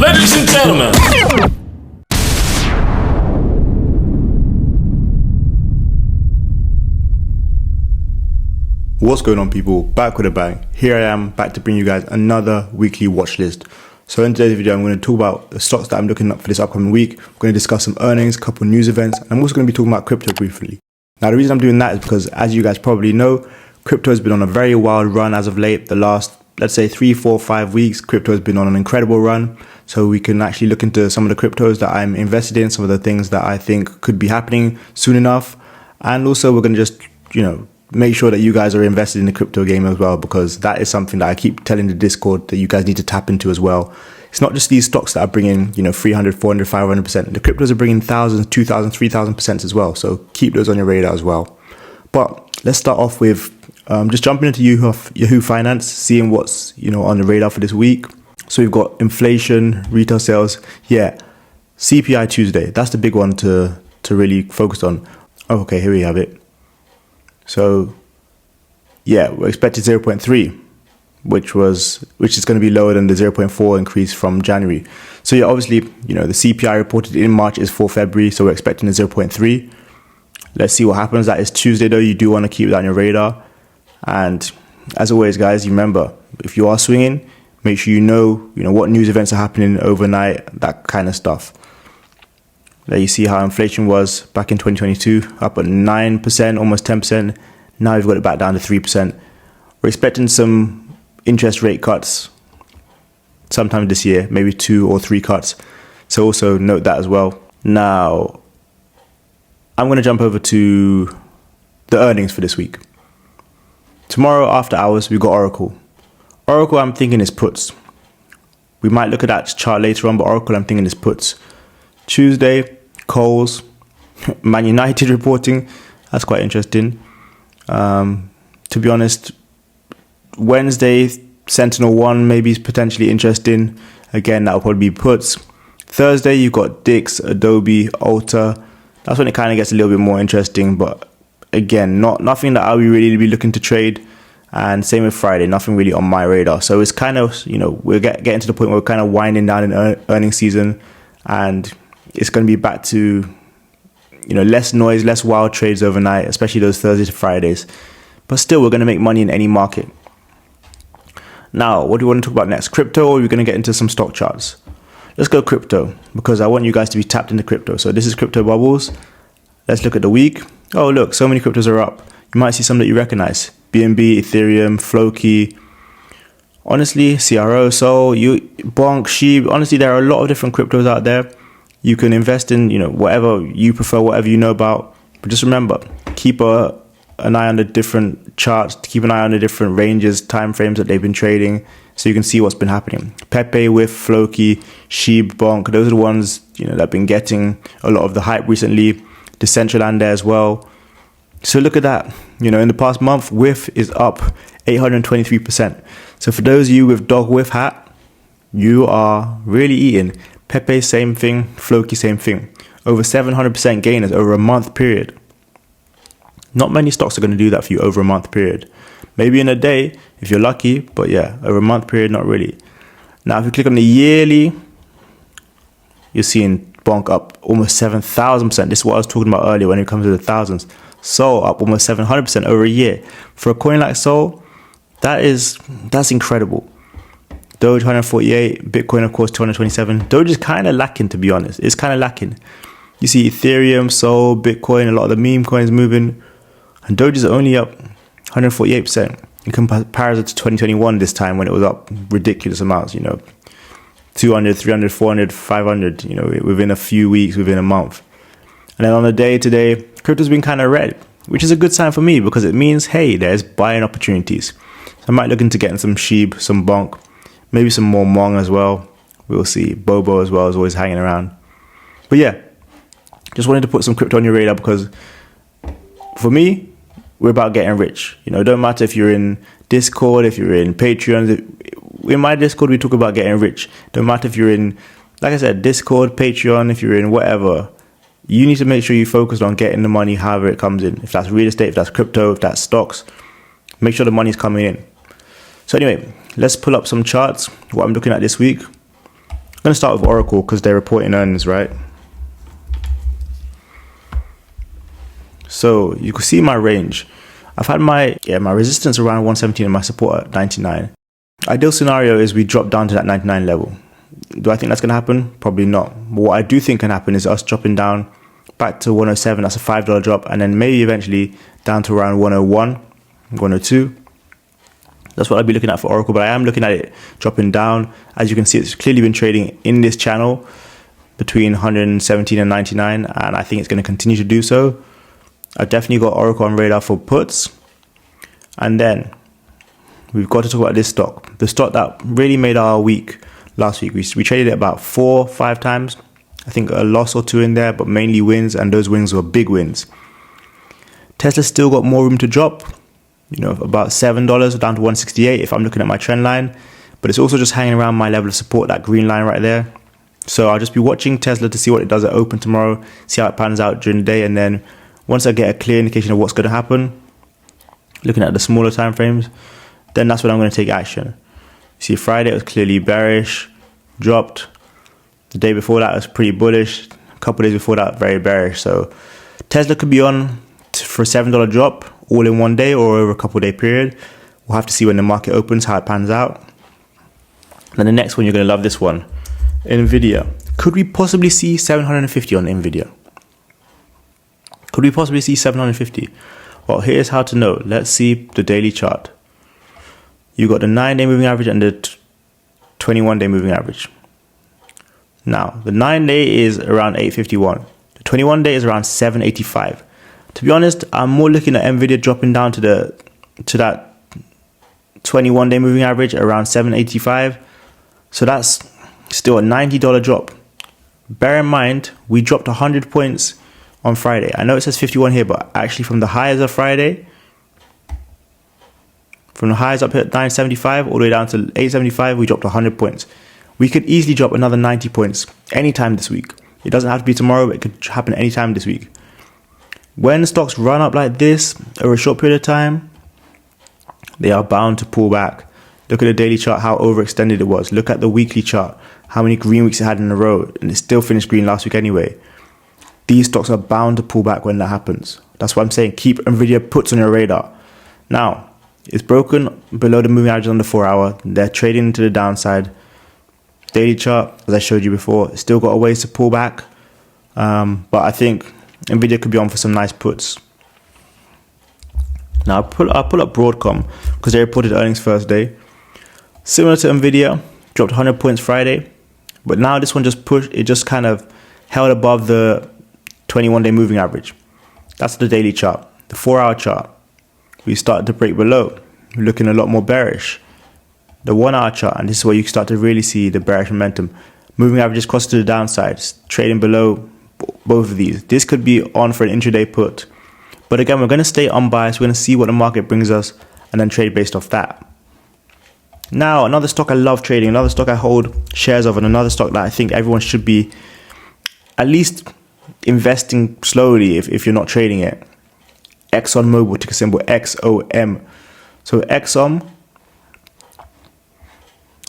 Ladies and gentlemen. What's going on, people? Back with a bang. Here I am, back to bring you guys another weekly watch list. So in today's video, I'm going to talk about the stocks that I'm looking up for this upcoming week. I'm going to discuss some earnings, a couple news events, and I'm also going to be talking about crypto briefly. Now, the reason I'm doing that is because, as you guys probably know, crypto has been on a very wild run as of late. The last, let's say, 3, 4, 5 weeks, crypto has been on an incredible run. So we can actually look into some of the cryptos that I'm invested in, some of the things that I think could be happening soon enough. And also we're going to just, make sure that you guys are invested in the crypto game as well, because that is something that I keep telling the Discord that you guys need to tap into as well. It's not just these stocks that are bringing, 300, 400, 500%. The cryptos are bringing thousands, 2,000, 3,000% as well. So keep those on your radar as well. But let's start off with just jumping into Yahoo Finance, seeing what's, on the radar for this week. So we've got inflation, retail sales. Yeah, CPI Tuesday. That's the big one to really focus on. Oh, okay, here we have it. So, yeah, we're expecting 0.3, which is going to be lower than the 0.4 increase from January. So, yeah, obviously, the CPI reported in March is for February, so we're expecting a 0.3. Let's see what happens. That is Tuesday, though. You do want to keep that on your radar. And as always, guys, remember, if you are swinging, make sure you know what news events are happening overnight, that kind of stuff. There you see how inflation was back in 2022, up at 9%, almost 10%. Now we've got it back down to 3%. We're expecting some interest rate cuts sometime this year, maybe 2 or 3 cuts. So also note that as well. Now, I'm going to jump over to the earnings for this week. Tomorrow after hours, we've got Oracle. Oracle, I'm thinking is puts. We might look at that chart later on, but Oracle, I'm thinking is puts. Tuesday, Coles, Man United reporting. That's quite interesting. To be honest, Wednesday, Sentinel One maybe is potentially interesting. Again, that will probably be puts. Thursday, you've got Dix, Adobe, Ulta. That's when it kind of gets a little bit more interesting. But again, nothing that I'll really be looking to trade. And same with Friday, nothing really on my radar. So it's kind of, we're getting to the point where we're kind of winding down in earnings season. And it's going to be back to, less noise, less wild trades overnight, especially those Thursdays to Fridays. But still, we're going to make money in any market. Now, what do we want to talk about next? Crypto, or are we going to get into some stock charts? Let's go crypto, because I want you guys to be tapped into crypto. So this is Crypto Bubbles. Let's look at the week. Oh, look, so many cryptos are up. You might see some that you recognize. BNB, Ethereum, Floki. Honestly, CRO, Sol, Bonk, Sheep. Honestly, there are a lot of different cryptos out there. You can invest in, whatever you prefer, whatever you know about. But just remember, keep an eye on the different charts, keep an eye on the different ranges, time frames that they've been trading, so you can see what's been happening. Pepe, with Floki, Sheep, Bonk, those are the ones, that have been getting a lot of the hype recently. Decentraland there as well. So look at that. In the past month, WIF is up 823%. So for those of you with dog WIF hat, you are really eating. Pepe, same thing. Floki, same thing. Over 700% gainers over a month period. Not many stocks are going to do that for you over a month period. Maybe in a day, if you're lucky, but yeah, over a month period, not really. Now, if you click on the yearly, you're seeing Bonk up almost 7,000%. This is what I was talking about earlier when it comes to the thousands. Sol up almost 700% over a year. For a coin like Sol, that's incredible. Doge 148, Bitcoin of course 227. Doge is kind of lacking, to be honest. It's kind of lacking. You see Ethereum, Sol, Bitcoin, a lot of the meme coins moving, and Doge is only up 148% in comparison to 2021 this time when it was up ridiculous amounts. 200, 300, 400, 500. Within a few weeks, within a month. And then on the day today, crypto's been kind of red, which is a good sign for me because it means, hey, there's buying opportunities. So I might look into getting some Sheep, some Bonk, maybe some more Mong as well. We'll see. Bobo as well is always hanging around. But yeah, just wanted to put some crypto on your radar because for me, we're about getting rich. It don't matter if you're in Discord, if you're in Patreon. In my Discord, we talk about getting rich. Don't matter if you're in, like I said, Discord, Patreon, if you're in whatever. You need to make sure you focus on getting the money however it comes in. If that's real estate, if that's crypto, if that's stocks, make sure the money's coming in. So anyway, let's pull up some charts. What I'm looking at this week. I'm going to start with Oracle because they're reporting earnings, right? So you can see my range. I've had my resistance around 117 and my support at 99. Ideal scenario is we drop down to that 99 level. Do I think that's going to happen? Probably not. But what I do think can happen is us dropping down back to 107. That's a $5 drop, and then maybe eventually down to around 101, 102. That's what I'd be looking at for Oracle, but I am looking at it dropping down. As you can see, it's clearly been trading in this channel between 117 and 99, and I think it's going to continue to do so. I've definitely got Oracle on radar for puts. And then we've got to talk about this stock. The stock that really made our week last week. We traded it about 4-5 times. I think a loss or two in there, but mainly wins, and those wins were big wins. Tesla's still got more room to drop. About $7 down to 168 if I'm looking at my trend line. But it's also just hanging around my level of support, that green line right there. So I'll just be watching Tesla to see what it does at open tomorrow, see how it pans out during the day, and then once I get a clear indication of what's going to happen, looking at the smaller time frames, then that's when I'm going to take action. See, Friday it was clearly bearish, dropped. The day before that was pretty bullish. A couple of days before that, very bearish. So Tesla could be on for a $7 drop all in one day or over a couple of day period. We'll have to see when the market opens, how it pans out. Then the next one, you're going to love this one. Nvidia. Could we possibly see 750 on Nvidia? Could we possibly see 750? Well, here's how to know. Let's see the daily chart. You got the 9-day moving average and the 21-day moving average. Now, the 9-day is around 851. The 21-day is around 785. To be honest, I'm more looking at Nvidia dropping down to that 21-day moving average around 785. So that's still a $90 drop. Bear in mind, we dropped 100 points on Friday. I know it says 51 here, but actually from the highs of Friday, from the highs up here at 975 all the way down to 875, we dropped 100 points. We could easily drop another 90 points anytime this week. It doesn't have to be tomorrow, but it could happen anytime this week. When stocks run up like this over a short period of time, they are bound to pull back. Look at the daily chart, how overextended it was. Look at the weekly chart, how many green weeks it had in a row, and it still finished green last week anyway. These stocks are bound to pull back when that happens. That's why I'm saying keep Nvidia puts on your radar. Now, it's broken below the moving average on the 4-hour. They're trading to the downside. Daily chart, as I showed you before, still got a ways to pull back. But I think Nvidia could be on for some nice puts. Now I'll pull up Broadcom because they reported earnings first day. Similar to Nvidia, dropped 100 points Friday, but now this one just kind of held above the 21-day moving average. That's the daily chart. The 4-hour chart, we started to break below. We're looking a lot more bearish. The 1-hour chart, and this is where you start to really see the bearish momentum. Moving averages cross to the downside, trading below both of these. This could be on for an intraday put. But again, we're going to stay unbiased. We're going to see what the market brings us and then trade based off that. Now, another stock I love trading, another stock I hold shares of, and another stock that I think everyone should be at least investing slowly if you're not trading it. ExxonMobil, ticker symbol XOM. So Exxon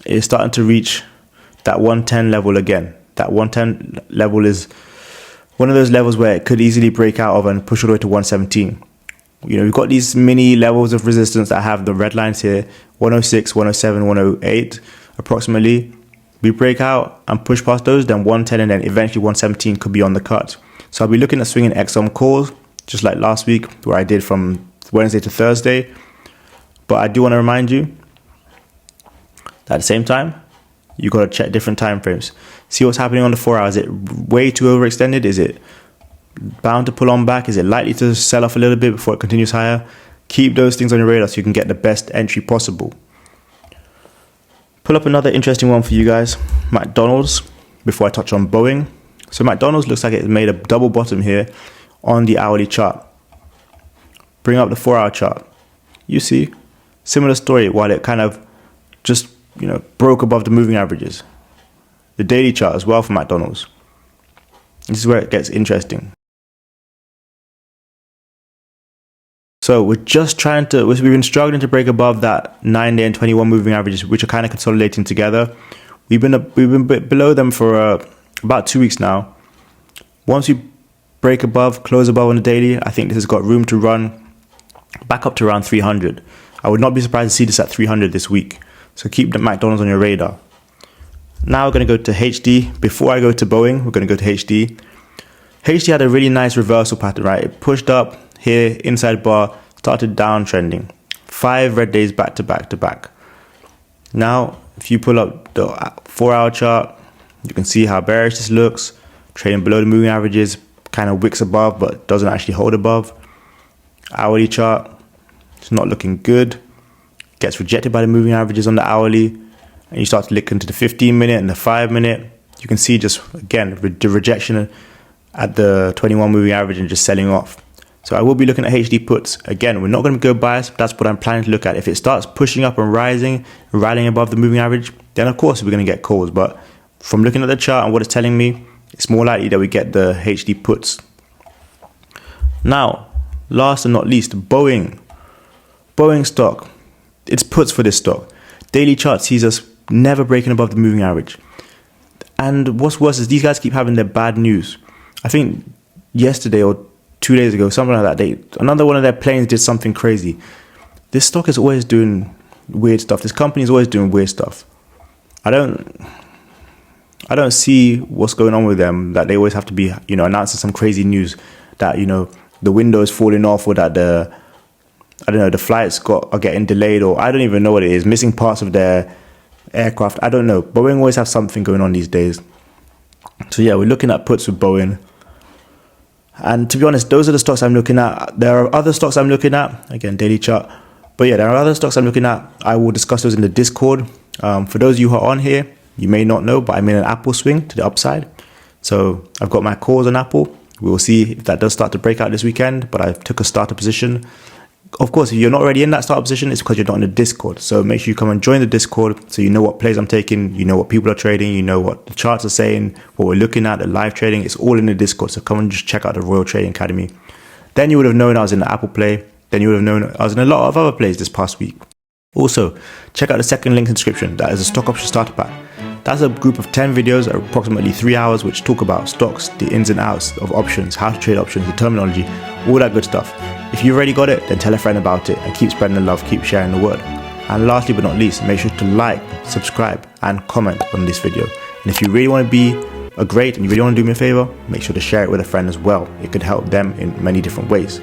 is starting to reach that 110 level again. That 110 level is one of those levels where it could easily break out of and push all the way to 117. We've got these mini levels of resistance that have the red lines here, 106, 107, 108 approximately. We break out and push past those, then 110, and then eventually 117 could be on the cut. So I'll be looking at swinging Exxon calls, just like last week where I did from Wednesday to Thursday. But I do want to remind you that at the same time, you got to check different time frames. See what's happening on the 4 hours. Is it way too overextended? Is it bound to pull on back? Is it likely to sell off a little bit before it continues higher? Keep those things on your radar so you can get the best entry possible. Pull up another interesting one for you guys. McDonald's, before I touch on Boeing. So McDonald's looks like it's made a double bottom here on the hourly chart. Bring up the 4-hour chart. You see, similar story while it kind of just broke above the moving averages. The daily chart as well for McDonald's. This is where it gets interesting. So we've been struggling to break above that 9-day and 21 moving averages, which are kind of consolidating together. We've been below them for about 2 weeks now. Once we break above, close above on the daily, I think this has got room to run back up to around 300. I would not be surprised to see this at 300 this week. So keep the McDonald's on your radar. Now we're going to go to HD. Before I go to Boeing, we're going to go to HD. HD had a really nice reversal pattern, right? It pushed up here, inside bar, started downtrending. 5 red days back to back to back. Now, if you pull up the 4-hour chart, you can see how bearish this looks. Trading below the moving averages, kind of wicks above, but doesn't actually hold above. Hourly chart, it's not looking good. Gets rejected by the moving averages on the hourly. And you start to look into the 15-minute and the 5-minute. You can see just, again, the rejection at the 21 moving average and just selling off. So I will be looking at HD puts. Again, we're not going to go biased, but that's what I'm planning to look at. If it starts pushing up and rising, rallying above the moving average, then of course we're going to get calls. But from looking at the chart and what it's telling me, it's more likely that we get the HD puts. Now, last and not least, Boeing. Boeing stock. It's puts for this stock. Daily chart sees us never breaking above the moving average. And what's worse is these guys keep having their bad news. I think yesterday or 2 days ago, something like that, another one of their planes did something crazy. This stock is always doing weird stuff. This company is always doing weird stuff. I don't see what's going on with them, that they always have to be, announcing some crazy news that, the window is falling off, or that the flights are getting delayed, or I don't even know what it is, missing parts of their aircraft. I don't know. Boeing always have something going on these days. So yeah, we're looking at puts with Boeing. And to be honest, those are the stocks I'm looking at. There are other stocks I'm looking at, again, daily chart. But yeah, there are other stocks I'm looking at. I will discuss those in the Discord. For those of you who are on here, you may not know, but I'm in an Apple swing to the upside. So I've got my calls on Apple. We will see if that does start to break out this weekend, but I took a starter position. Of course, if you're not already in that starter position, it's because you're not in the Discord. So make sure you come and join the Discord so you know what plays I'm taking, you know what people are trading, you know what the charts are saying, what we're looking at, the live trading. It's all in the Discord. So come and just check out the Royal Trading Academy. Then you would have known I was in the Apple play. Then you would have known I was in a lot of other plays this past week. Also, check out the second link in the description. That is a stock option starter pack. That's a group of 10 videos, approximately 3 hours, which talk about stocks, the ins and outs of options, how to trade options, the terminology, all that good stuff. If you've already got it, then tell a friend about it and keep spreading the love, keep sharing the word. And lastly but not least, make sure to like, subscribe and comment on this video. And if you really want to be a great and you really want to do me a favor, make sure to share it with a friend as well. It could help them in many different ways.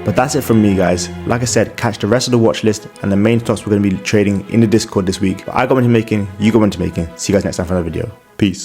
But that's it from me, guys. Like I said, catch the rest of the watch list and the main stocks we're going to be trading in the Discord this week. But I got one to making, you got one to making. See you guys next time for another video. Peace.